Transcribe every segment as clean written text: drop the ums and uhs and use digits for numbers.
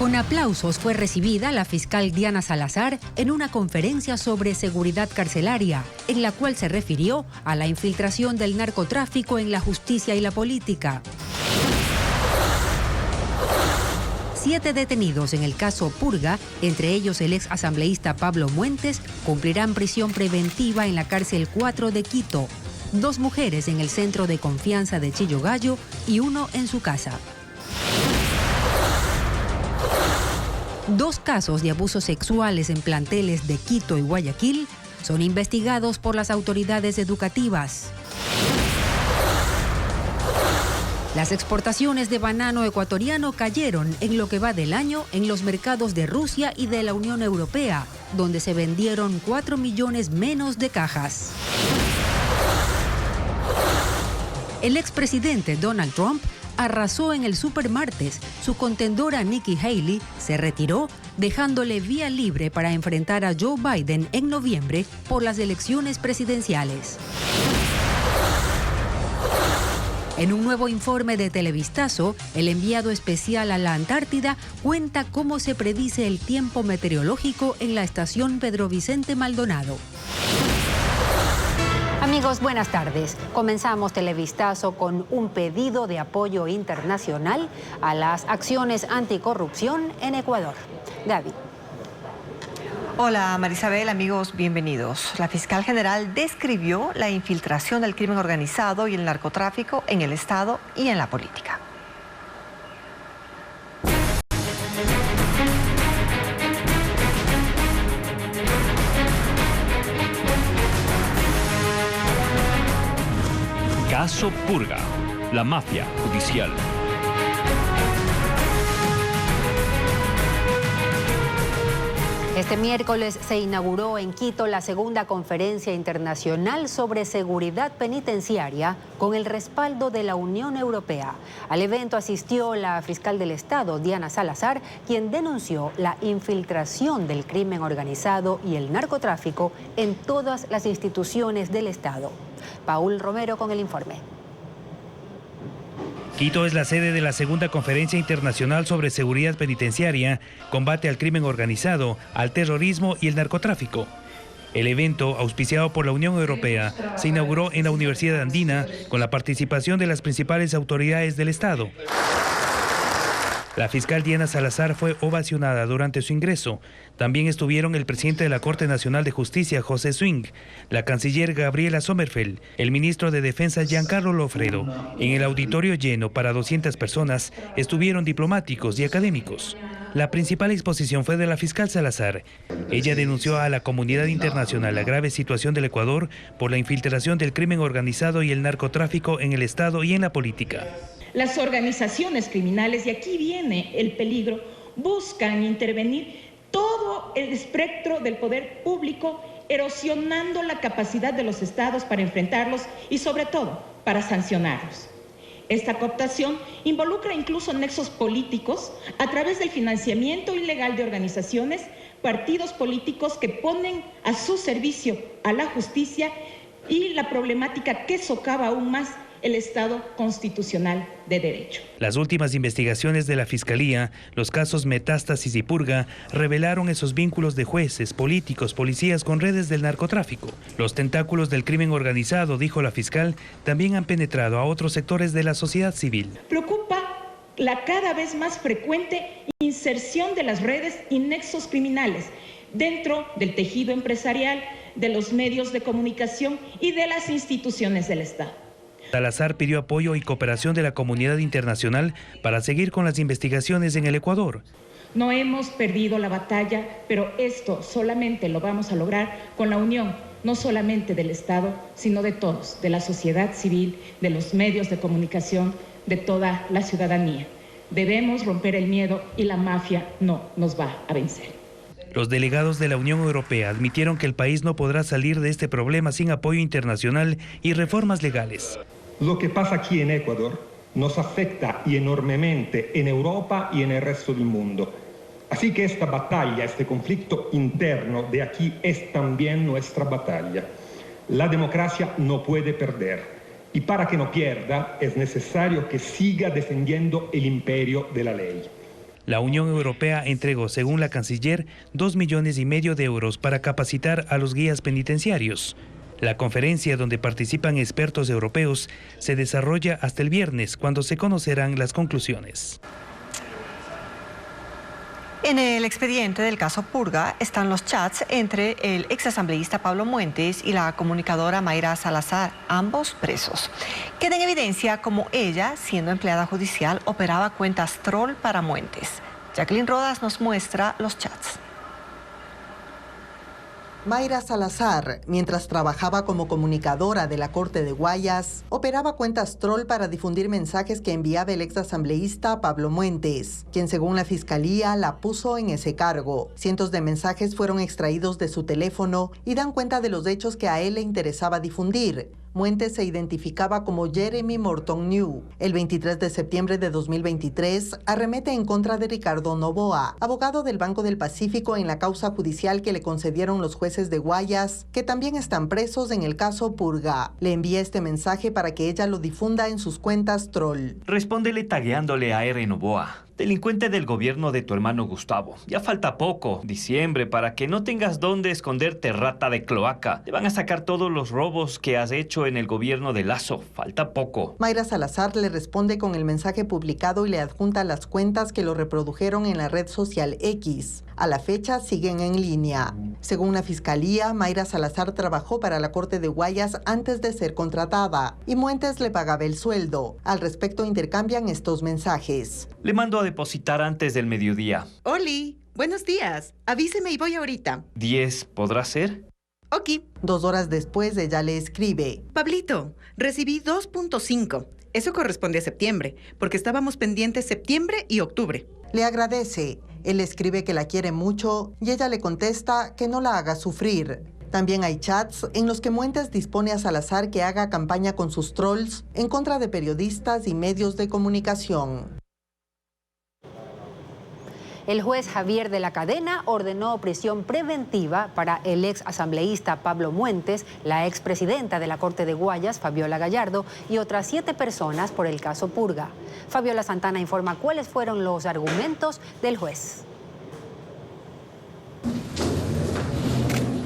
Con aplausos fue recibida la fiscal Diana Salazar en una conferencia sobre seguridad carcelaria, en la cual se refirió a la infiltración del narcotráfico en la justicia y la política. 7 detenidos en el caso Purga, entre ellos el ex asambleísta Pablo Muentes, cumplirán prisión preventiva en la cárcel 4 de Quito. 2 mujeres en el centro de confianza de Chillogallo y 1 en su casa. 2 casos de abusos sexuales en planteles de Quito y Guayaquil son investigados por las autoridades educativas. Las exportaciones de banano ecuatoriano cayeron en lo que va del año en los mercados de Rusia y de la Unión Europea, donde se vendieron 4 millones menos de cajas. El expresidente Donald Trump arrasó en el supermartes. Su contendora Nikki Haley se retiró, dejándole vía libre para enfrentar a Joe Biden en noviembre por las elecciones presidenciales. En un nuevo informe de Televistazo, el enviado especial a la Antártida cuenta cómo se predice el tiempo meteorológico en la estación Pedro Vicente Maldonado. Amigos, buenas tardes. Comenzamos Televistazo con un pedido de apoyo internacional a las acciones anticorrupción en Ecuador. Gaby. Hola Marisabel, amigos, bienvenidos. La fiscal general describió la infiltración del crimen organizado y el narcotráfico en el Estado y en la política. Caso Purga, la mafia judicial. Este miércoles se inauguró en Quito la segunda conferencia internacional sobre seguridad penitenciaria con el respaldo de la Unión Europea. Al evento asistió la fiscal del Estado, Diana Salazar, quien denunció la infiltración del crimen organizado y el narcotráfico en todas las instituciones del Estado. Paul Romero con el informe. Quito es la sede de la segunda conferencia internacional sobre seguridad penitenciaria, combate al crimen organizado, al terrorismo y el narcotráfico. El evento, auspiciado por la Unión Europea, se inauguró en la Universidad Andina con la participación de las principales autoridades del Estado. La fiscal Diana Salazar fue ovacionada durante su ingreso. También estuvieron el presidente de la Corte Nacional de Justicia, José Swing, la canciller Gabriela Sommerfeld, el ministro de Defensa, Giancarlo Lofredo. En el auditorio lleno para 200 personas estuvieron diplomáticos y académicos. La principal exposición fue de la fiscal Salazar. Ella denunció a la comunidad internacional la grave situación del Ecuador por la infiltración del crimen organizado y el narcotráfico en el Estado y en la política. Las organizaciones criminales, y aquí viene el peligro, buscan intervenir todo el espectro del poder público, erosionando la capacidad de los estados para enfrentarlos y sobre todo para sancionarlos. Esta cooptación involucra incluso nexos políticos a través del financiamiento ilegal de organizaciones, partidos políticos que ponen a su servicio a la justicia y la problemática que socava aún más el Estado constitucional de derecho. Las últimas investigaciones de la Fiscalía, los casos Metástasis y Purga, revelaron esos vínculos de jueces, políticos, policías con redes del narcotráfico. Los tentáculos del crimen organizado, dijo la fiscal, también han penetrado a otros sectores de la sociedad civil. Preocupa la cada vez más frecuente inserción de las redes y nexos criminales dentro del tejido empresarial, de los medios de comunicación y de las instituciones del Estado. Salazar pidió apoyo y cooperación de la comunidad internacional para seguir con las investigaciones en el Ecuador. No hemos perdido la batalla, pero esto solamente lo vamos a lograr con la unión, no solamente del Estado, sino de todos, de la sociedad civil, de los medios de comunicación, de toda la ciudadanía. Debemos romper el miedo y la mafia no nos va a vencer. Los delegados de la Unión Europea admitieron que el país no podrá salir de este problema sin apoyo internacional y reformas legales. Lo que pasa aquí en Ecuador nos afecta enormemente en Europa y en el resto del mundo. Así que esta batalla, este conflicto interno de aquí es también nuestra batalla. La democracia no puede perder. Y para que no pierda, es necesario que siga defendiendo el imperio de la ley. La Unión Europea entregó, según la canciller, 2,5 millones de euros para capacitar a los guías penitenciarios. La conferencia, donde participan expertos europeos, se desarrolla hasta el viernes, cuando se conocerán las conclusiones. En el expediente del caso Purga están los chats entre el exasambleísta Pablo Muentes y la comunicadora Mayra Salazar, ambos presos. Queda en evidencia cómo ella, siendo empleada judicial, operaba cuentas troll para Muentes. Jacqueline Rodas nos muestra los chats. Mayra Salazar, mientras trabajaba como comunicadora de la Corte de Guayas, operaba cuentas troll para difundir mensajes que enviaba el exasambleísta Pablo Muentes, quien según la Fiscalía la puso en ese cargo. Cientos de mensajes fueron extraídos de su teléfono y dan cuenta de los hechos que a él le interesaba difundir. Muentes se identificaba como Jeremy Morton New. El 23 de septiembre de 2023 arremete en contra de Ricardo Novoa, abogado del Banco del Pacífico en la causa judicial que le concedieron los jueces de Guayas, que también están presos en el caso Purga. Le envía este mensaje para que ella lo difunda en sus cuentas troll. Respóndele tagueándole a R. Novoa. Delincuente del gobierno de tu hermano Gustavo. Ya falta poco, diciembre, para que no tengas dónde esconderte, rata de cloaca. Te van a sacar todos los robos que has hecho en el gobierno de Lazo. Falta poco. Mayra Salazar le responde con el mensaje publicado y le adjunta las cuentas que lo reprodujeron en la red social X. A la fecha siguen en línea. Según la Fiscalía, Mayra Salazar trabajó para la Corte de Guayas antes de ser contratada y Muentes le pagaba el sueldo. Al respecto intercambian estos mensajes. Le mando a depositar antes del mediodía. Oli, buenos días. Avíseme y voy ahorita. 10, ¿podrá ser? Ok. 2 horas después ella le escribe. Pablito, recibí 2.5. Eso corresponde a septiembre, porque estábamos pendientes septiembre y octubre. Le agradece. Él escribe que la quiere mucho y ella le contesta que no la haga sufrir. También hay chats en los que Muentes dispone a Salazar que haga campaña con sus trolls en contra de periodistas y medios de comunicación. El juez Javier de la Cadena ordenó prisión preventiva para el ex asambleísta Pablo Muentes, la expresidenta de la Corte de Guayas, Fabiola Gallardo, y otras 7 personas por el caso Purga. Fabiola Santana informa cuáles fueron los argumentos del juez.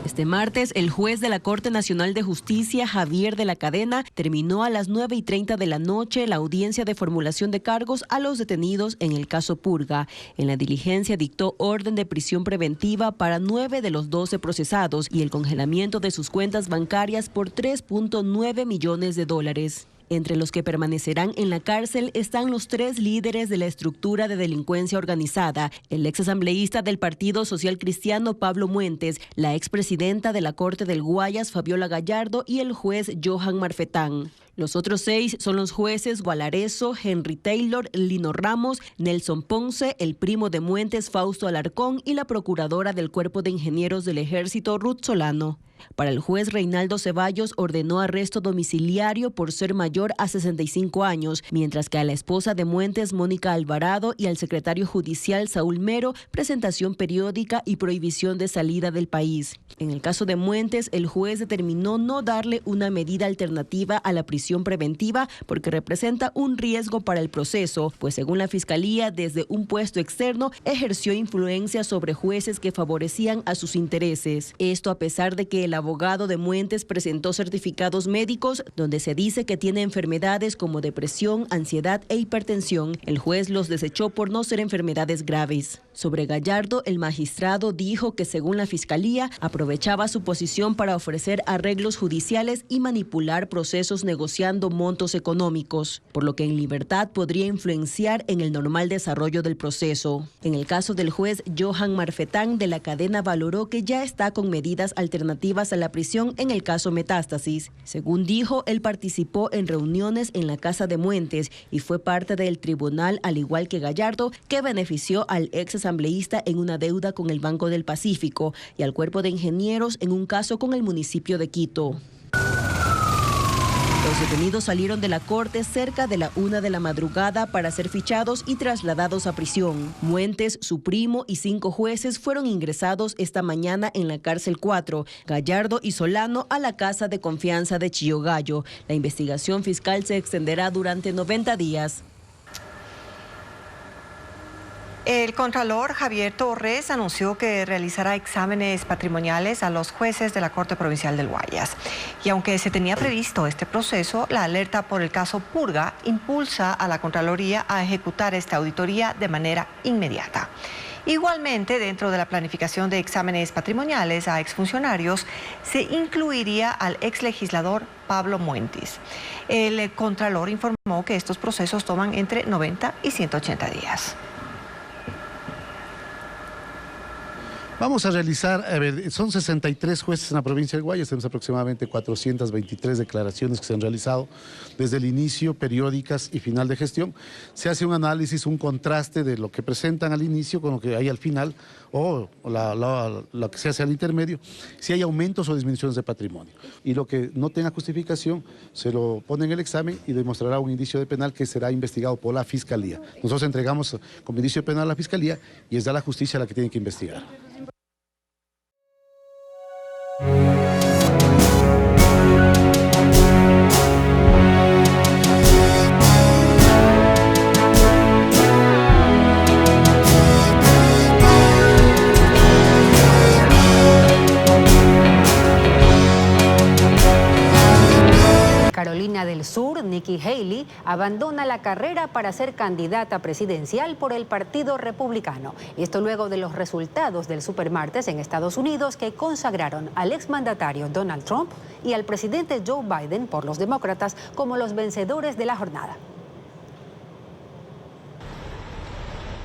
Este martes, el juez de la Corte Nacional de Justicia, Javier de la Cadena, terminó a las 9:30 de la noche la audiencia de formulación de cargos a los detenidos en el caso Purga. En la diligencia dictó orden de prisión preventiva para 9 de los 12 procesados y el congelamiento de sus cuentas bancarias por $3.9 millones. Entre los que permanecerán en la cárcel están los 3 líderes de la estructura de delincuencia organizada, el exasambleísta del Partido Social Cristiano Pablo Muentes, la expresidenta de la Corte del Guayas Fabiola Gallardo y el juez Johan Marfetán. Los otros 6 son los jueces Gualarezo, Henry Taylor, Lino Ramos, Nelson Ponce, el primo de Muentes Fausto Alarcón y la procuradora del Cuerpo de Ingenieros del Ejército Ruth Solano. Para el juez Reinaldo Ceballos ordenó arresto domiciliario por ser mayor a 65 años, mientras que a la esposa de Muentes, Mónica Alvarado, y al secretario judicial Saúl Mero, presentación periódica y prohibición de salida del país. En el caso de Muentes, el juez determinó no darle una medida alternativa a la prisión preventiva porque representa un riesgo para el proceso, pues según la Fiscalía, desde un puesto externo ejerció influencia sobre jueces que favorecían a sus intereses. Esto a pesar de que el abogado de Muentes presentó certificados médicos donde se dice que tiene enfermedades como depresión, ansiedad e hipertensión. El juez los desechó por no ser enfermedades graves. Sobre Gallardo, el magistrado dijo que según la Fiscalía aprovechaba su posición para ofrecer arreglos judiciales y manipular procesos negociando montos económicos, por lo que en libertad podría influenciar en el normal desarrollo del proceso. En el caso del juez Johan Marfetán de la Cadena valoró que ya está con medidas alternativas a la prisión en el caso Metástasis. Según dijo, él participó en reuniones en la casa de Muentes y fue parte del tribunal, al igual que Gallardo, que benefició al ex asambleísta en una deuda con el Banco del Pacífico y al Cuerpo de Ingenieros en un caso con el municipio de Quito. Los detenidos salieron de la corte cerca de la 1 de la madrugada para ser fichados y trasladados a prisión. Muentes, su primo y 5 jueces fueron ingresados esta mañana en la cárcel 4, Gallardo y Solano a la casa de confianza de Chillogallo. La investigación fiscal se extenderá durante 90 días. El contralor Javier Torres anunció que realizará exámenes patrimoniales a los jueces de la Corte Provincial del Guayas. Y aunque se tenía previsto este proceso, la alerta por el caso Purga impulsa a la Contraloría a ejecutar esta auditoría de manera inmediata. Igualmente, dentro de la planificación de exámenes patrimoniales a exfuncionarios, se incluiría al exlegislador Pablo Muentis. El contralor informó que estos procesos toman entre 90 y 180 días. Vamos a realizar, son 63 jueces en la provincia del Guayas, tenemos aproximadamente 423 declaraciones que se han realizado desde el inicio, periódicas y final de gestión. Se hace un análisis, un contraste de lo que presentan al inicio con lo que hay al final o lo que se hace al intermedio, si hay aumentos o disminuciones de patrimonio. Y lo que no tenga justificación se lo pone en el examen y demostrará un indicio de penal que será investigado por la Fiscalía. Nosotros entregamos como indicio de penal a la Fiscalía y es la justicia la que tiene que investigar. Carolina del Sur, Nikki Haley, abandona la carrera para ser candidata presidencial por el Partido Republicano. Esto luego de los resultados del supermartes en Estados Unidos que consagraron al exmandatario Donald Trump y al presidente Joe Biden por los demócratas como los vencedores de la jornada.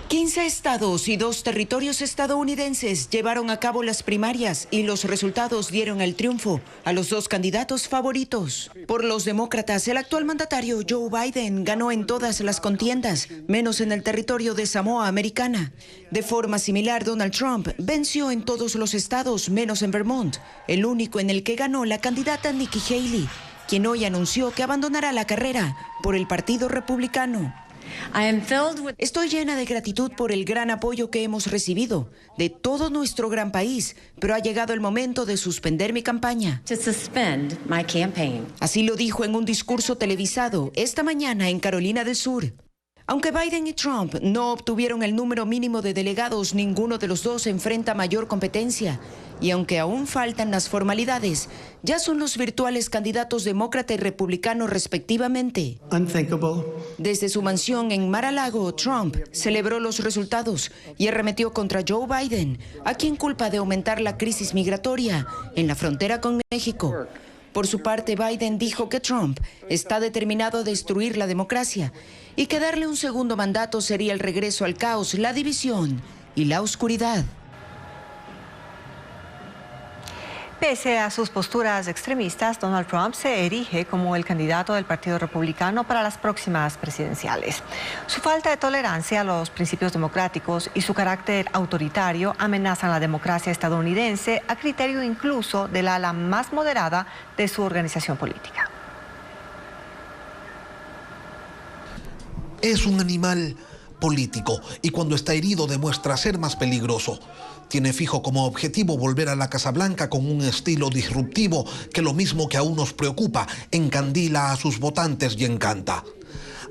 15 estados y 2 territorios estadounidenses llevaron a cabo las primarias y los resultados dieron el triunfo a los 2 candidatos favoritos. Por los demócratas, el actual mandatario Joe Biden ganó en todas las contiendas, menos en el territorio de Samoa Americana. De forma similar, Donald Trump venció en todos los estados, menos en Vermont, el único en el que ganó la candidata Nikki Haley, quien hoy anunció que abandonará la carrera por el Partido Republicano. Estoy llena de gratitud por el gran apoyo que hemos recibido de todo nuestro gran país, pero ha llegado el momento de suspender mi campaña. Así lo dijo en un discurso televisado esta mañana en Carolina del Sur. Aunque Biden y Trump no obtuvieron el número mínimo de delegados, ninguno de los dos enfrenta mayor competencia. Y aunque aún faltan las formalidades, ya son los virtuales candidatos demócrata y republicano respectivamente. Desde su mansión en Mar-a-Lago, Trump celebró los resultados y arremetió contra Joe Biden, a quien culpa de aumentar la crisis migratoria en la frontera con México. Por su parte, Biden dijo que Trump está determinado a destruir la democracia y que darle un segundo mandato sería el regreso al caos, la división y la oscuridad. Pese a sus posturas extremistas, Donald Trump se erige como el candidato del Partido Republicano para las próximas presidenciales. Su falta de tolerancia a los principios democráticos y su carácter autoritario amenazan la democracia estadounidense, a criterio incluso del ala más moderada de su organización política. Es un animal político y cuando está herido demuestra ser más peligroso. Tiene fijo como objetivo volver a la Casa Blanca con un estilo disruptivo que lo mismo que aún nos preocupa, encandila a sus votantes y encanta.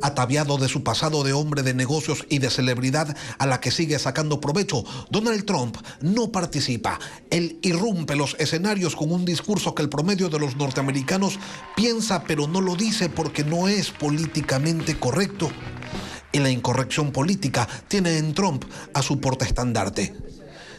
Ataviado de su pasado de hombre de negocios y de celebridad a la que sigue sacando provecho, Donald Trump no participa. Él irrumpe los escenarios con un discurso que el promedio de los norteamericanos piensa pero no lo dice porque no es políticamente correcto. Y la incorrección política tiene en Trump a su portaestandarte.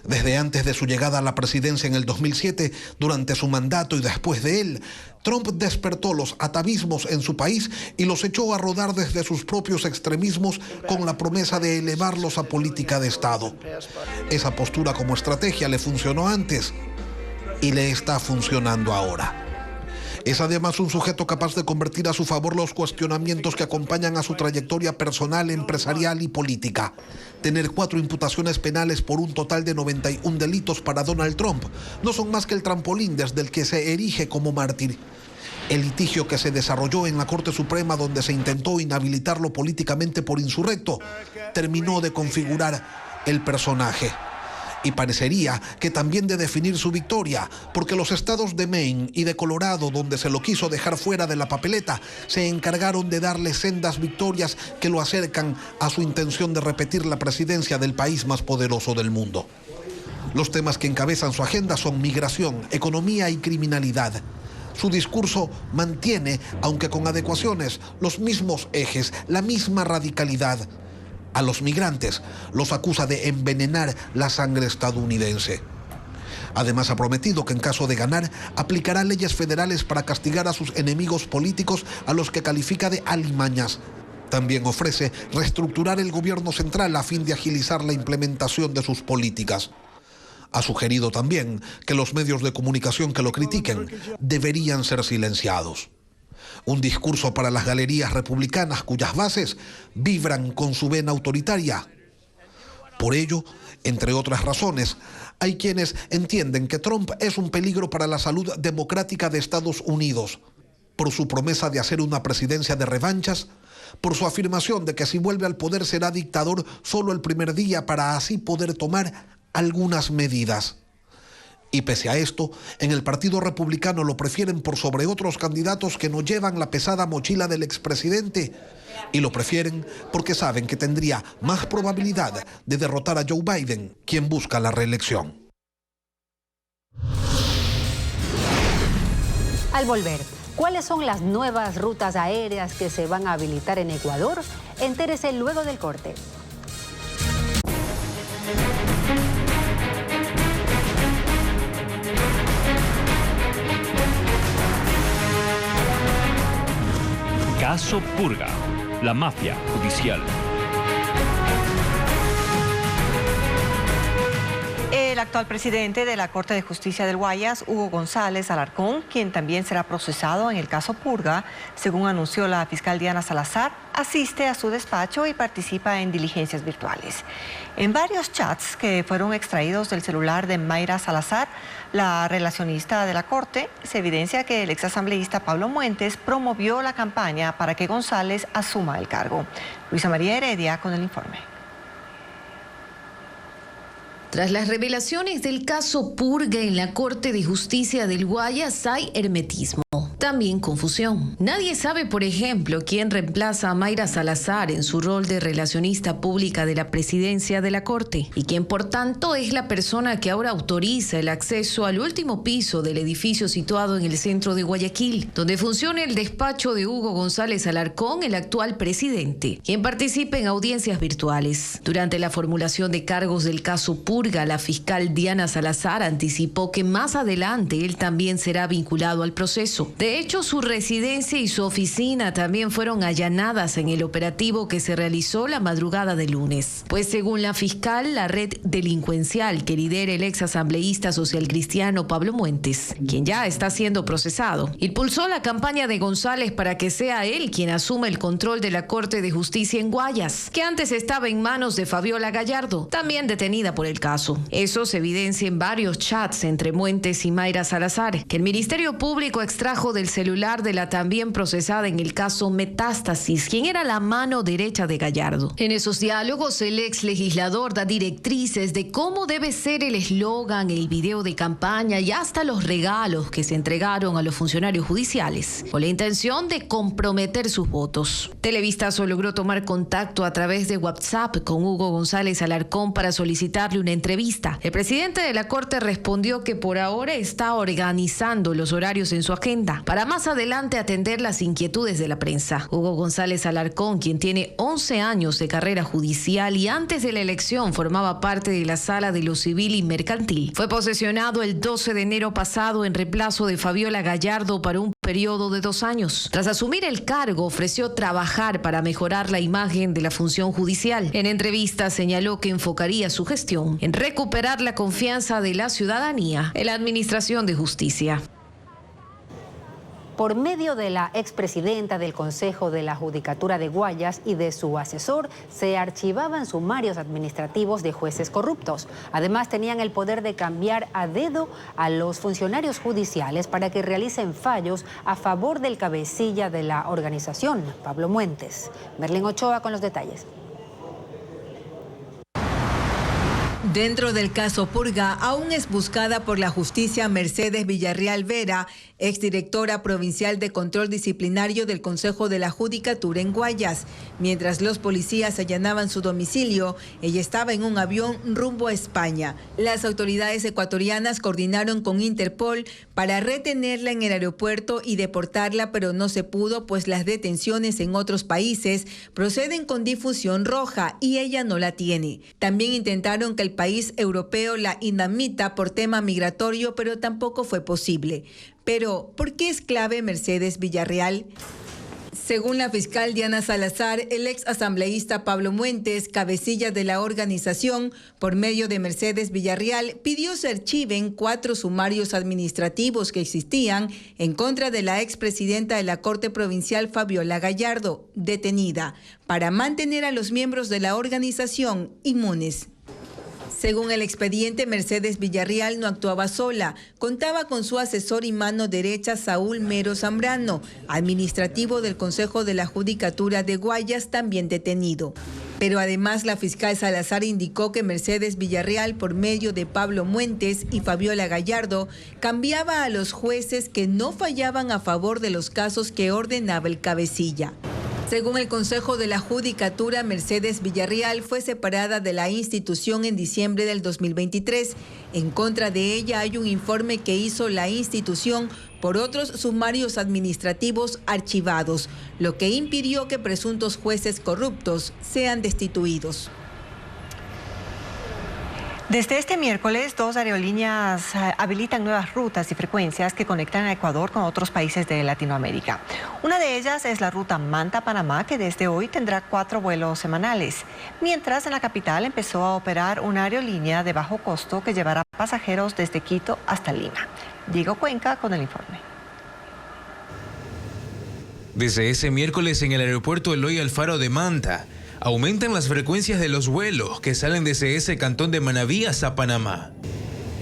Desde antes de su llegada a la presidencia en el 2007, durante su mandato y después de él, Trump despertó los atavismos en su país y los echó a rodar desde sus propios extremismos con la promesa de elevarlos a política de Estado. Esa postura como estrategia le funcionó antes y le está funcionando ahora. Es además un sujeto capaz de convertir a su favor los cuestionamientos que acompañan a su trayectoria personal, empresarial y política. Tener 4 imputaciones penales por un total de 91 delitos para Donald Trump no son más que el trampolín desde el que se erige como mártir. El litigio que se desarrolló en la Corte Suprema, donde se intentó inhabilitarlo políticamente por insurrecto, terminó de configurar el personaje. Y parecería que también de definir su victoria, porque los estados de Maine y de Colorado, donde se lo quiso dejar fuera de la papeleta, se encargaron de darle sendas victorias que lo acercan a su intención de repetir la presidencia del país más poderoso del mundo. Los temas que encabezan su agenda son migración, economía y criminalidad. Su discurso mantiene, aunque con adecuaciones, los mismos ejes, la misma radicalidad. A los migrantes los acusa de envenenar la sangre estadounidense. Además ha prometido que en caso de ganar aplicará leyes federales para castigar a sus enemigos políticos, a los que califica de alimañas. También ofrece reestructurar el gobierno central a fin de agilizar la implementación de sus políticas. Ha sugerido también que los medios de comunicación que lo critiquen deberían ser silenciados. Un discurso para las galerías republicanas cuyas bases vibran con su vena autoritaria. Por ello, entre otras razones, hay quienes entienden que Trump es un peligro para la salud democrática de Estados Unidos, por su promesa de hacer una presidencia de revanchas, por su afirmación de que si vuelve al poder será dictador solo el primer día para así poder tomar algunas medidas. Y pese a esto, en el Partido Republicano lo prefieren por sobre otros candidatos que no llevan la pesada mochila del expresidente. Y lo prefieren porque saben que tendría más probabilidad de derrotar a Joe Biden, quien busca la reelección. Al volver, ¿cuáles son las nuevas rutas aéreas que se van a habilitar en Ecuador? Entérese luego del corte. Caso Purga, la mafia judicial. El actual presidente de la Corte de Justicia del Guayas, Hugo González Alarcón, quien también será procesado en el caso Purga, según anunció la fiscal Diana Salazar, asiste a su despacho y participa en diligencias virtuales. En varios chats que fueron extraídos del celular de Mayra Salazar, la relacionista de la Corte, se evidencia que el exasambleísta Pablo Muentes promovió la campaña para que González asuma el cargo. Luisa María Heredia con el informe. Tras las revelaciones del caso Purga en la Corte de Justicia del Guayas hay hermetismo, también confusión. Nadie sabe, por ejemplo, quién reemplaza a Mayra Salazar en su rol de relacionista pública de la presidencia de la Corte y quién, por tanto, es la persona que ahora autoriza el acceso al último piso del edificio situado en el centro de Guayaquil, donde funciona el despacho de Hugo González Alarcón, el actual presidente, quien participa en audiencias virtuales. Durante la formulación de cargos del caso Purga, la fiscal Diana Salazar anticipó que más adelante él también será vinculado al proceso. De hecho, su residencia y su oficina también fueron allanadas en el operativo que se realizó la madrugada del lunes. Pues según la fiscal, la red delincuencial que lidera el exasambleísta socialcristiano Pablo Muentes, quien ya está siendo procesado, impulsó la campaña de González para que sea él quien asuma el control de la Corte de Justicia en Guayas, que antes estaba en manos de Fabiola Gallardo, también detenida por el caso. Eso se evidencia en varios chats entre Muentes y Mayra Salazar, que el Ministerio Público extrajo del celular de la también procesada en el caso Metástasis, quien era la mano derecha de Gallardo. En esos diálogos, el ex legislador da directrices de cómo debe ser el eslogan, el video de campaña y hasta los regalos que se entregaron a los funcionarios judiciales, con la intención de comprometer sus votos. Televistazo logró tomar contacto a través de WhatsApp con Hugo González Alarcón para solicitarle una entrevista. El presidente de la Corte respondió que por ahora está organizando los horarios en su agenda para más adelante atender las inquietudes de la prensa. Hugo González Alarcón, quien tiene 11 años de carrera judicial y antes de la elección formaba parte de la Sala de lo Civil y Mercantil, fue posesionado el 12 de enero pasado en reemplazo de Fabiola Gallardo para un periodo de 2 años. Tras asumir el cargo, ofreció trabajar para mejorar la imagen de la función judicial. En entrevista señaló que enfocaría su gestión en recuperar la confianza de la ciudadanía en la administración de justicia. Por medio de la expresidenta del Consejo de la Judicatura de Guayas y de su asesor, se archivaban sumarios administrativos de jueces corruptos. Además, tenían el poder de cambiar a dedo a los funcionarios judiciales para que realicen fallos a favor del cabecilla de la organización, Pablo Muentes. Merlin Ochoa con los detalles. Dentro del caso Purga, aún es buscada por la justicia Mercedes Villarreal Vera, exdirectora provincial de control disciplinario del Consejo de la Judicatura en Guayas. Mientras los policías allanaban su domicilio, ella estaba en un avión rumbo a España. Las autoridades ecuatorianas coordinaron con Interpol para retenerla en el aeropuerto y deportarla, pero no se pudo, pues las detenciones en otros países proceden con difusión roja y ella no la tiene. También intentaron que el país europeo la inadmita por tema migratorio, pero tampoco fue posible. Pero, ¿por qué es clave Mercedes Villarreal? Según la fiscal Diana Salazar, el ex asambleísta Pablo Muentes, cabecilla de la organización, por medio de Mercedes Villarreal, pidió se archiven 4 sumarios administrativos que existían en contra de la expresidenta de la Corte Provincial Fabiola Gallardo, detenida, para mantener a los miembros de la organización inmunes. Según el expediente, Mercedes Villarreal no actuaba sola. Contaba con su asesor y mano derecha, Saúl Mero Zambrano, administrativo del Consejo de la Judicatura de Guayas, también detenido. Pero además la fiscal Salazar indicó que Mercedes Villarreal, por medio de Pablo Muentes y Fabiola Gallardo, cambiaba a los jueces que no fallaban a favor de los casos que ordenaba el cabecilla. Según el Consejo de la Judicatura, Mercedes Villarreal fue separada de la institución en diciembre del 2023. En contra de ella hay un informe que hizo la institución por otros sumarios administrativos archivados, lo que impidió que presuntos jueces corruptos sean destituidos. Desde este miércoles, 2 aerolíneas habilitan nuevas rutas y frecuencias que conectan a Ecuador con otros países de Latinoamérica. Una de ellas es la ruta Manta-Panamá, que desde hoy tendrá 4 vuelos semanales, mientras en la capital empezó a operar una aerolínea de bajo costo que llevará pasajeros desde Quito hasta Lima. Diego Cuenca con el informe. Desde ese miércoles en el aeropuerto Eloy Alfaro de Manta, aumentan las frecuencias de los vuelos que salen desde ese cantón de Manabí hasta Panamá.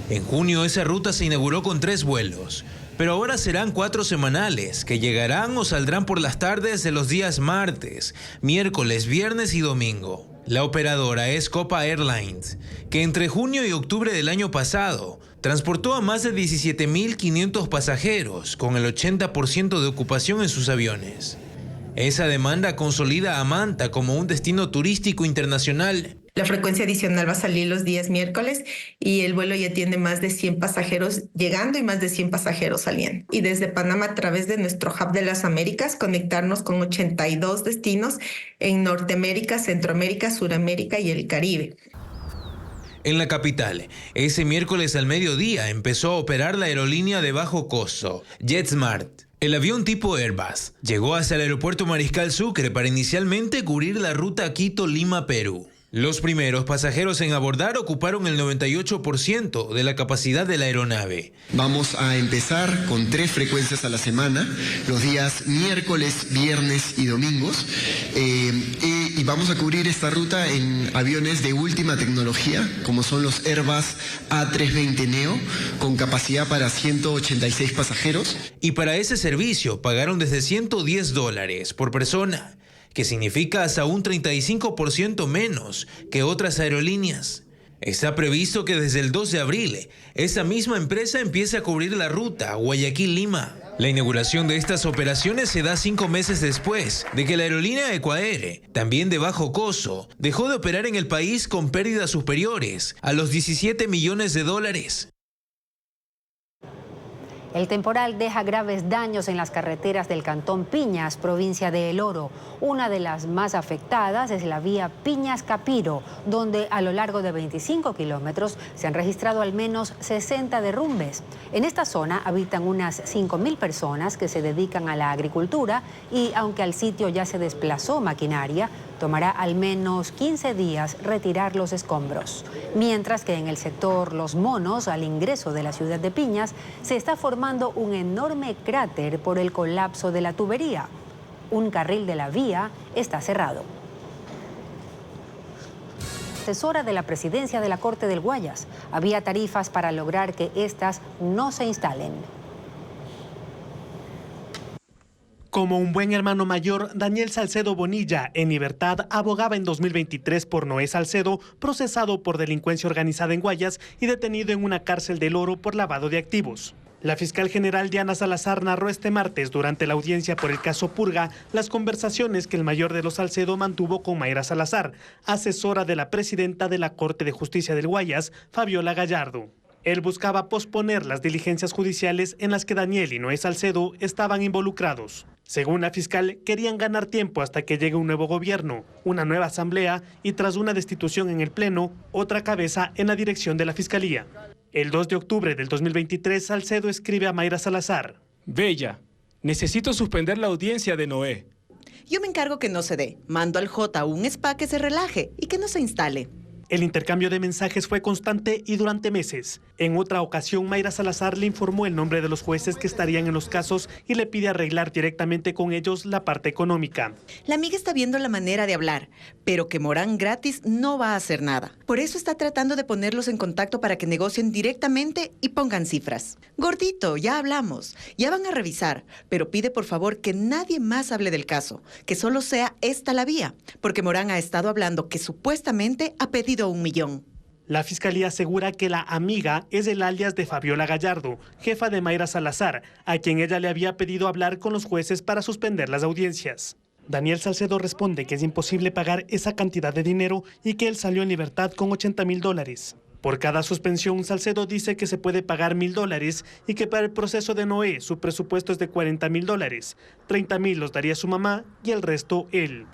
En junio esa ruta se inauguró con 3 vuelos, pero ahora serán 4 semanales que llegarán o saldrán por las tardes de los días martes, miércoles, viernes y domingo. La operadora es Copa Airlines, que entre junio y octubre del año pasado transportó a más de 17.500 pasajeros, con el 80% de ocupación en sus aviones. Esa demanda consolida a Manta como un destino turístico internacional. La frecuencia adicional va a salir los días miércoles y el vuelo ya tiene más de 100 pasajeros llegando y más de 100 pasajeros saliendo. Y desde Panamá, a través de nuestro Hub de las Américas, conectarnos con 82 destinos en Norteamérica, Centroamérica, Suramérica y el Caribe. En la capital, ese miércoles al mediodía empezó a operar la aerolínea de bajo costo, JetSmart. El avión tipo Airbus llegó hasta el aeropuerto Mariscal Sucre para inicialmente cubrir la ruta Quito-Lima, Perú. Los primeros pasajeros en abordar ocuparon el 98% de la capacidad de la aeronave. Vamos a empezar con 3 frecuencias a la semana, los días miércoles, viernes y domingos. Y vamos a cubrir esta ruta en aviones de última tecnología, como son los Airbus A320 Neo, con capacidad para 186 pasajeros. Y para ese servicio pagaron desde $110 por persona, que significa hasta un 35% menos que otras aerolíneas. Está previsto que desde el 2 de abril, esa misma empresa empiece a cubrir la ruta Guayaquil-Lima. La inauguración de estas operaciones se da 5 meses después de que la aerolínea Ecuair, también de bajo costo, dejó de operar en el país con pérdidas superiores a los $17 millones. El temporal deja graves daños en las carreteras del cantón Piñas, provincia de El Oro. Una de las más afectadas es la vía Piñas-Capiro, donde a lo largo de 25 kilómetros se han registrado al menos 60 derrumbes. En esta zona habitan unas 5.000 personas que se dedican a la agricultura y aunque al sitio ya se desplazó maquinaria, tomará al menos 15 días retirar los escombros. Mientras que en el sector Los Monos, al ingreso de la ciudad de Piñas, se está formando un enorme cráter por el colapso de la tubería. Un carril de la vía está cerrado. Asesora de la presidencia de la Corte del Guayas, había tarifas para lograr que éstas no se instalen. Como un buen hermano mayor, Daniel Salcedo Bonilla, en libertad, abogaba en 2023 por Noé Salcedo, procesado por delincuencia organizada en Guayas y detenido en una cárcel del Oro por lavado de activos. La fiscal general Diana Salazar narró este martes, durante la audiencia por el caso Purga, las conversaciones que el mayor de los Salcedo mantuvo con Mayra Salazar, asesora de la presidenta de la Corte de Justicia del Guayas, Fabiola Gallardo. Él buscaba posponer las diligencias judiciales en las que Daniel y Noé Salcedo estaban involucrados. Según la fiscal, querían ganar tiempo hasta que llegue un nuevo gobierno, una nueva asamblea y tras una destitución en el Pleno, otra cabeza en la dirección de la Fiscalía. El 2 de octubre del 2023, Salcedo escribe a Mayra Salazar. Bella, necesito suspender la audiencia de Noé. Yo me encargo que no se dé. Mando al J un spa que se relaje y que no se instale. El intercambio de mensajes fue constante y durante meses. En otra ocasión, Mayra Salazar le informó el nombre de los jueces que estarían en los casos y le pide arreglar directamente con ellos la parte económica. La amiga está viendo la manera de hablar, pero que Morán gratis no va a hacer nada. Por eso está tratando de ponerlos en contacto para que negocien directamente y pongan cifras. Gordito, ya hablamos, ya van a revisar, pero pide por favor que nadie más hable del caso, que solo sea esta la vía, porque Morán ha estado hablando que supuestamente ha pedido 1 millón. La fiscalía asegura que la amiga es el alias de Fabiola Gallardo, jefa de Mayra Salazar, a quien ella le había pedido hablar con los jueces para suspender las audiencias. Daniel Salcedo responde que es imposible pagar esa cantidad de dinero y que él salió en libertad con $80,000. Por cada suspensión, Salcedo dice que se puede pagar $1,000 y que para el proceso de Noé su presupuesto es de $40,000. 30,000 los daría su mamá y el resto él.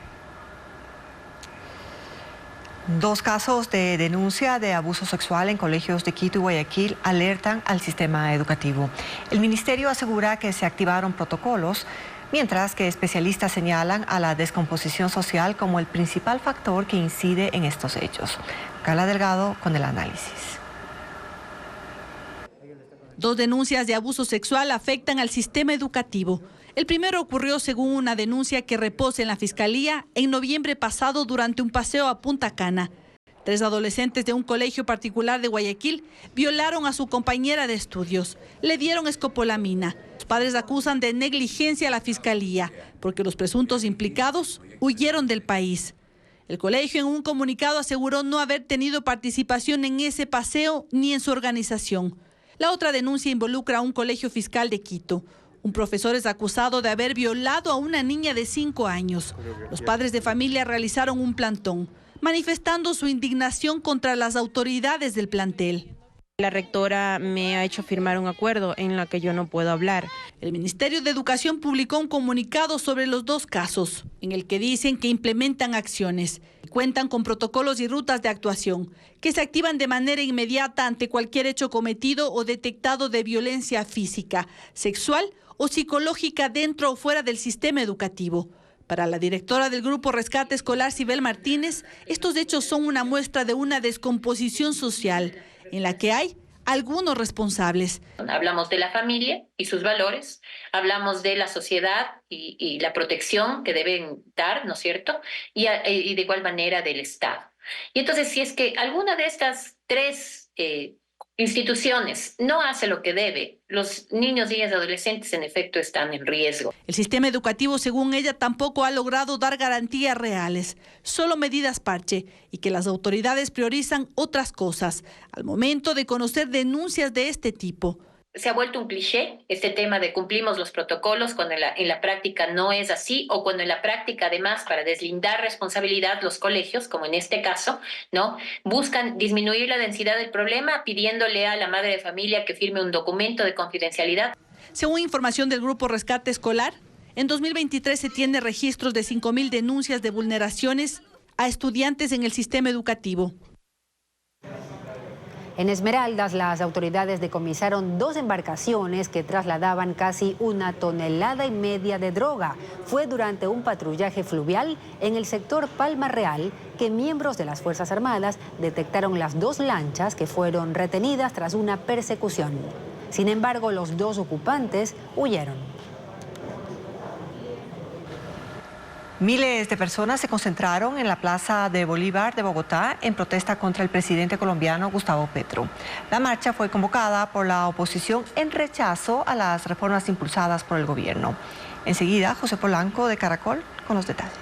2 casos de denuncia de abuso sexual en colegios de Quito y Guayaquil alertan al sistema educativo. El ministerio asegura que se activaron protocolos, mientras que especialistas señalan a la descomposición social como el principal factor que incide en estos hechos. Carla Delgado con el análisis. 2 denuncias de abuso sexual afectan al sistema educativo. El primero ocurrió según una denuncia que reposa en la Fiscalía en noviembre pasado durante un paseo a Punta Cana. 3 adolescentes de un colegio particular de Guayaquil violaron a su compañera de estudios. Le dieron escopolamina. Los padres acusan de negligencia a la Fiscalía porque los presuntos implicados huyeron del país. El colegio en un comunicado aseguró no haber tenido participación en ese paseo ni en su organización. La otra denuncia involucra a un colegio fiscal de Quito. Un profesor es acusado de haber violado a una niña de 5 años. Los padres de familia realizaron un plantón, manifestando su indignación contra las autoridades del plantel. La rectora me ha hecho firmar un acuerdo en el que yo no puedo hablar. El Ministerio de Educación publicó un comunicado sobre los 2 casos, en el que dicen que implementan acciones, cuentan con protocolos y rutas de actuación, que se activan de manera inmediata ante cualquier hecho cometido o detectado de violencia física, sexual o psicológica dentro o fuera del sistema educativo. Para la directora del Grupo Rescate Escolar, Sibel Martínez, estos hechos son una muestra de una descomposición social en la que hay algunos responsables. Hablamos de la familia y sus valores, hablamos de la sociedad y la protección que deben dar, ¿no es cierto? Y de igual manera del Estado. Y entonces, si es que alguna de estas 3 instituciones no hace lo que debe, los niños, niñas y adolescentes en efecto están en riesgo. El sistema educativo, según ella, tampoco ha logrado dar garantías reales, solo medidas parche, y que las autoridades priorizan otras cosas al momento de conocer denuncias de este tipo. Se ha vuelto un cliché este tema de cumplimos los protocolos cuando en la práctica no es así, o cuando en la práctica, además, para deslindar responsabilidad, los colegios, como en este caso, ¿no?, buscan disminuir la densidad del problema pidiéndole a la madre de familia que firme un documento de confidencialidad. Según información del Grupo Rescate Escolar, en 2023 se tiene registros de 5,000 denuncias de vulneraciones a estudiantes en el sistema educativo. En Esmeraldas, las autoridades decomisaron 2 embarcaciones que trasladaban casi 1,5 toneladas de droga. Fue durante un patrullaje fluvial en el sector Palma Real que miembros de las Fuerzas Armadas detectaron las 2 lanchas que fueron retenidas tras una persecución. Sin embargo, los 2 ocupantes huyeron. Miles de personas se concentraron en la Plaza de Bolívar de Bogotá en protesta contra el presidente colombiano Gustavo Petro. La marcha fue convocada por la oposición en rechazo a las reformas impulsadas por el gobierno. Enseguida, José Polanco de Caracol con los detalles.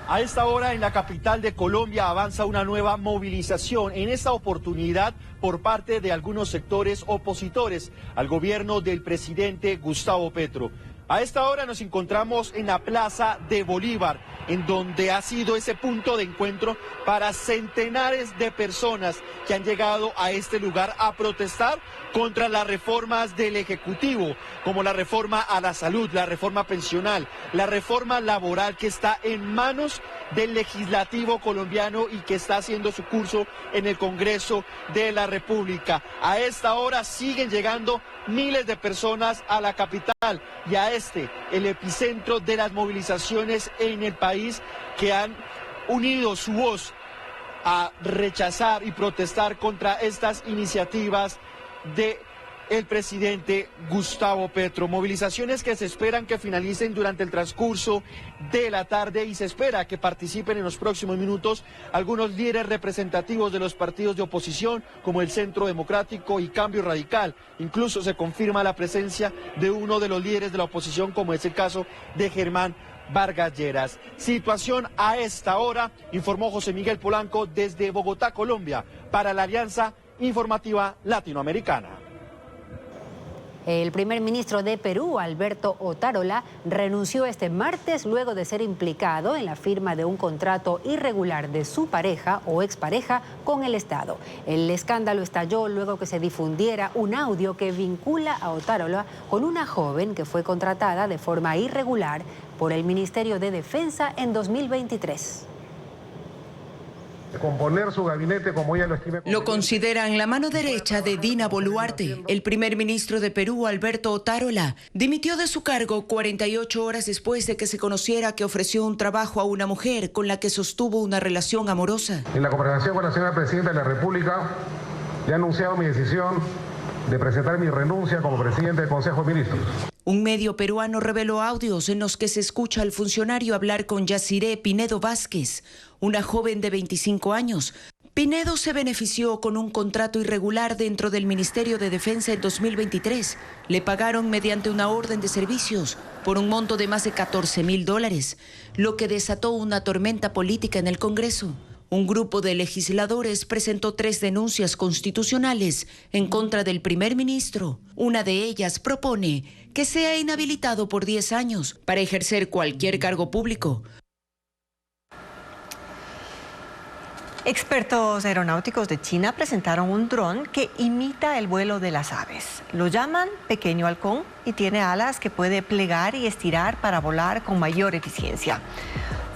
A esta hora en la capital de Colombia avanza una nueva movilización, en esta oportunidad por parte de algunos sectores opositores al gobierno del presidente Gustavo Petro. A esta hora nos encontramos en la Plaza de Bolívar, en donde ha sido ese punto de encuentro para centenares de personas que han llegado a este lugar a protestar contra las reformas del Ejecutivo, como la reforma a la salud, la reforma pensional, la reforma laboral que está en manos del legislativo colombiano y que está haciendo su curso en el Congreso de la República. A esta hora siguen llegando miles de personas a la capital y a el epicentro de las movilizaciones en el país, que han unido su voz a rechazar y protestar contra estas iniciativas del presidente Gustavo Petro. Movilizaciones que se esperan que finalicen durante el transcurso de la tarde y se espera que participen en los próximos minutos algunos líderes representativos de los partidos de oposición como el Centro Democrático y Cambio Radical. Incluso se confirma la presencia de uno de los líderes de la oposición, como es el caso de Germán Vargas Lleras. Situación a esta hora, informó José Miguel Polanco desde Bogotá, Colombia, para la Alianza Informativa Latinoamericana. El primer ministro de Perú, Alberto Otárola, renunció este martes luego de ser implicado en la firma de un contrato irregular de su pareja o expareja con el Estado. El escándalo estalló luego que se difundiera un audio que vincula a Otárola con una joven que fue contratada de forma irregular por el Ministerio de Defensa en 2023. Componer su gabinete como ella lo estime. Lo consideran la mano derecha de Dina Boluarte. El primer ministro de Perú, Alberto Otárola, dimitió de su cargo 48 horas después de que se conociera que ofreció un trabajo a una mujer con la que sostuvo una relación amorosa. En la conversación con la señora Presidenta de la República, ya he anunciado mi decisión de presentar mi renuncia como presidente del Consejo de Ministros. Un medio peruano reveló audios en los que se escucha al funcionario hablar con Yaciré Pinedo Vázquez, una joven de 25 años. Pinedo se benefició con un contrato irregular dentro del Ministerio de Defensa en 2023. Le pagaron mediante una orden de servicios por un monto de más de $14.000, lo que desató una tormenta política en el Congreso. Un grupo de legisladores presentó 3 denuncias constitucionales en contra del primer ministro. Una de ellas propone que sea inhabilitado por 10 años para ejercer cualquier cargo público. Expertos aeronáuticos de China presentaron un dron que imita el vuelo de las aves. Lo llaman Pequeño Halcón y tiene alas que puede plegar y estirar para volar con mayor eficiencia.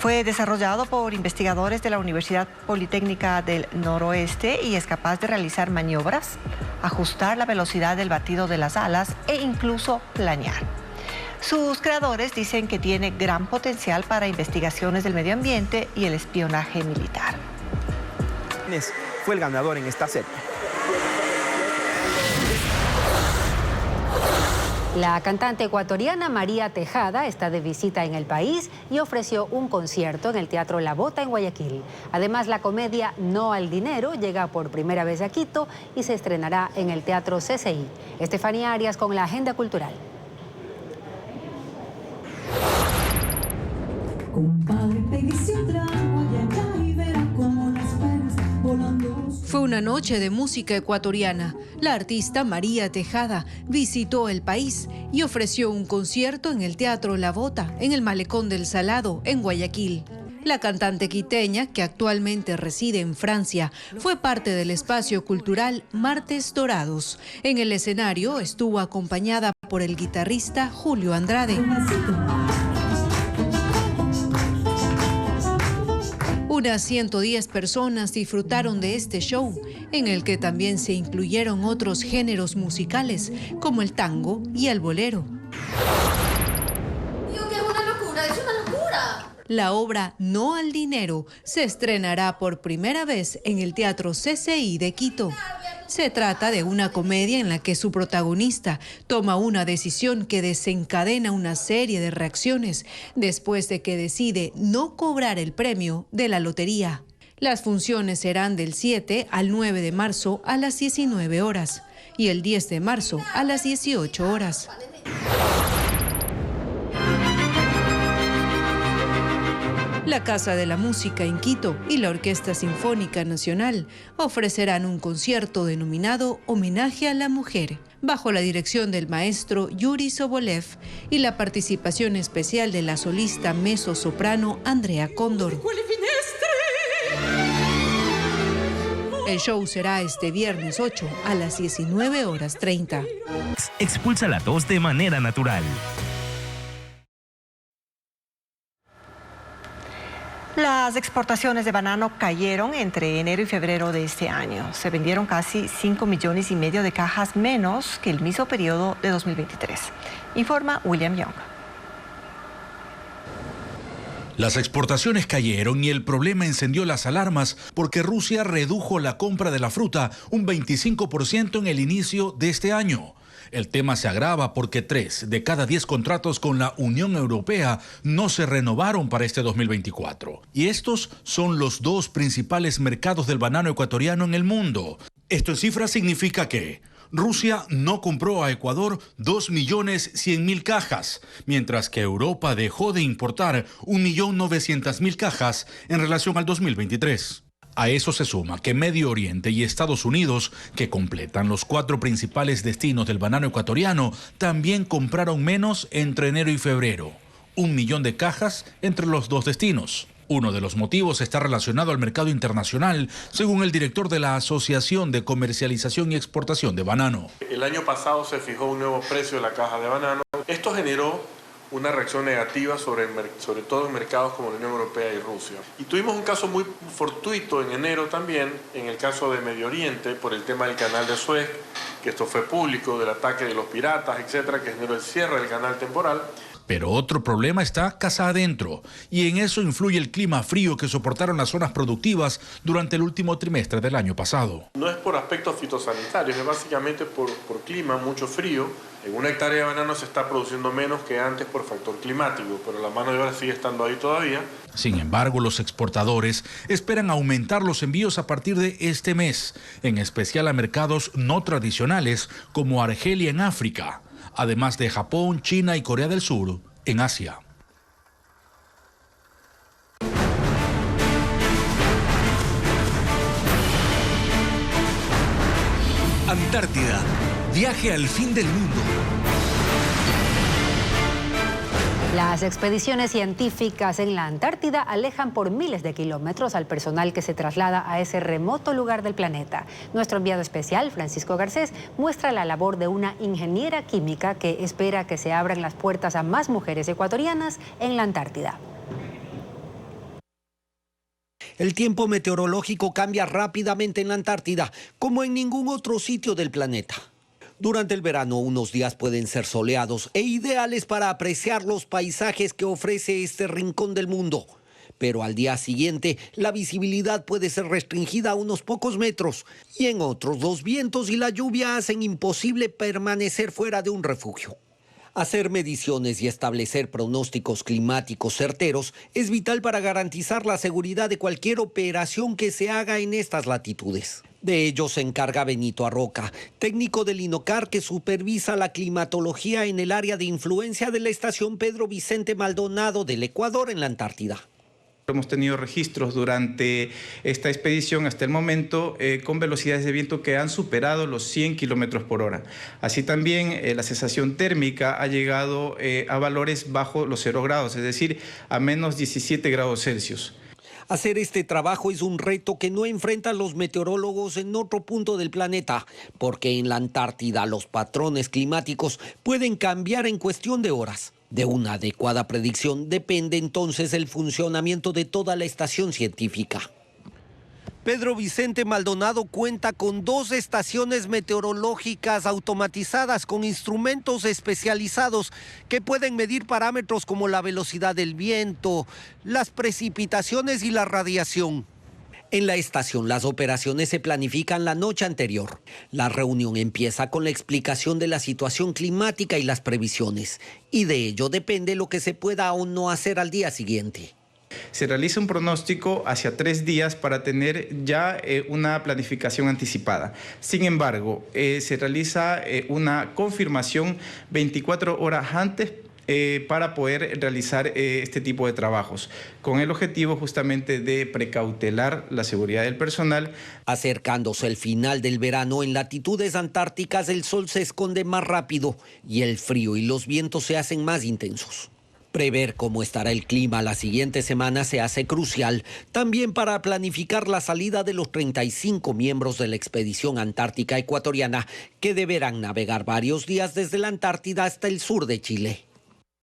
Fue desarrollado por investigadores de la Universidad Politécnica del Noroeste y es capaz de realizar maniobras, ajustar la velocidad del batido de las alas e incluso planear. Sus creadores dicen que tiene gran potencial para investigaciones del medio ambiente y el espionaje militar. Fue el ganador en esta serie. La cantante ecuatoriana María Tejada está de visita en el país y ofreció un concierto en el Teatro La Bota en Guayaquil. Además, la comedia No al Dinero llega por primera vez a Quito y se estrenará en el Teatro CCI. Estefanía Arias con la agenda cultural. Fue una noche de música ecuatoriana. La artista María Tejada visitó el país y ofreció un concierto en el Teatro La Bota, en el Malecón del Salado, en Guayaquil. La cantante quiteña, que actualmente reside en Francia, fue parte del espacio cultural Martes Dorados. En el escenario estuvo acompañada por el guitarrista Julio Andrade. Unas 110 personas disfrutaron de este show, en el que también se incluyeron otros géneros musicales, como el tango y el bolero. Digo que es una locura, es una locura. La obra No al Dinero se estrenará por primera vez en el Teatro CCI de Quito. Se trata de una comedia en la que su protagonista toma una decisión que desencadena una serie de reacciones después de que decide no cobrar el premio de la lotería. Las funciones serán del 7 al 9 de marzo a las 19 horas y el 10 de marzo a las 18 horas. La Casa de la Música en Quito y la Orquesta Sinfónica Nacional ofrecerán un concierto denominado Homenaje a la Mujer, bajo la dirección del maestro Yuri Sobolev y la participación especial de la solista mezzo-soprano Andrea Cóndor. El show será este viernes 8 a las 19:30. Expulsa la tos de manera natural. Las exportaciones de banano cayeron entre enero y febrero de este año. Se vendieron casi 5,5 millones de cajas menos que el mismo periodo de 2023. Informa William Young. Las exportaciones cayeron y el problema encendió las alarmas porque Rusia redujo la compra de la fruta un 25% en el inicio de este año. El tema se agrava porque 3 de cada 10 contratos con la Unión Europea no se renovaron para este 2024. Y estos son los 2 principales mercados del banano ecuatoriano en el mundo. Esto en cifras significa que Rusia no compró a Ecuador 2.100.000 cajas, mientras que Europa dejó de importar 1.900.000 cajas en relación al 2023. A eso se suma que Medio Oriente y Estados Unidos, que completan los 4 principales destinos del banano ecuatoriano, también compraron menos entre enero y febrero, 1 millón de cajas entre los 2 destinos. Uno de los motivos está relacionado al mercado internacional, según el director de la Asociación de Comercialización y Exportación de Banano. El año pasado se fijó un nuevo precio de la caja de banano. Esto generó una reacción negativa sobre todo en mercados como la Unión Europea y Rusia. Y tuvimos un caso muy fortuito en enero también, en el caso de Medio Oriente, por el tema del canal de Suez, que esto fue público, del ataque de los piratas, etcétera, que generó el cierre del canal temporal. Pero otro problema está casa adentro, y en eso influye el clima frío que soportaron las zonas productivas durante el último trimestre del año pasado. No es por aspectos fitosanitarios, es básicamente por clima, mucho frío. En una hectárea de banano se está produciendo menos que antes por factor climático, pero la mano de obra sigue estando ahí todavía. Sin embargo, los exportadores esperan aumentar los envíos a partir de este mes, en especial a mercados no tradicionales como Argelia en África, además de Japón, China y Corea del Sur en Asia. Antártida, viaje al fin del mundo. Las expediciones científicas en la Antártida alejan por miles de kilómetros al personal que se traslada a ese remoto lugar del planeta. Nuestro enviado especial, Francisco Garcés, muestra la labor de una ingeniera química que espera que se abran las puertas a más mujeres ecuatorianas en la Antártida. El tiempo meteorológico cambia rápidamente en la Antártida, como en ningún otro sitio del planeta. Durante el verano, unos días pueden ser soleados e ideales para apreciar los paisajes que ofrece este rincón del mundo. Pero al día siguiente, la visibilidad puede ser restringida a unos pocos metros, y en otros, los vientos y la lluvia hacen imposible permanecer fuera de un refugio. Hacer mediciones y establecer pronósticos climáticos certeros es vital para garantizar la seguridad de cualquier operación que se haga en estas latitudes. De ello se encarga Benito Arroca, técnico del INOCAR que supervisa la climatología en el área de influencia de la estación Pedro Vicente Maldonado del Ecuador en la Antártida. Hemos tenido registros durante esta expedición hasta el momento con velocidades de viento que han superado los 100 kilómetros por hora. Así también la sensación térmica ha llegado a valores bajo los 0 grados, es decir, a menos 17 grados Celsius. Hacer este trabajo es un reto que no enfrentan los meteorólogos en otro punto del planeta, porque en la Antártida los patrones climáticos pueden cambiar en cuestión de horas. De una adecuada predicción depende entonces el funcionamiento de toda la estación científica. Pedro Vicente Maldonado cuenta con 2 estaciones meteorológicas automatizadas con instrumentos especializados que pueden medir parámetros como la velocidad del viento, las precipitaciones y la radiación. En la estación, las operaciones se planifican la noche anterior. La reunión empieza con la explicación de la situación climática y las previsiones, y de ello depende lo que se pueda o no hacer al día siguiente. Se realiza un pronóstico hacia 3 días para tener ya una planificación anticipada. Sin embargo, se realiza una confirmación 24 horas antes para poder realizar este tipo de trabajos, con el objetivo justamente de precautelar la seguridad del personal. Acercándose el final del verano, en latitudes antárticas el sol se esconde más rápido y el frío y los vientos se hacen más intensos. Prever cómo estará el clima la siguiente semana se hace crucial, también para planificar la salida de los 35 miembros de la expedición antártica ecuatoriana, que deberán navegar varios días desde la Antártida hasta el sur de Chile.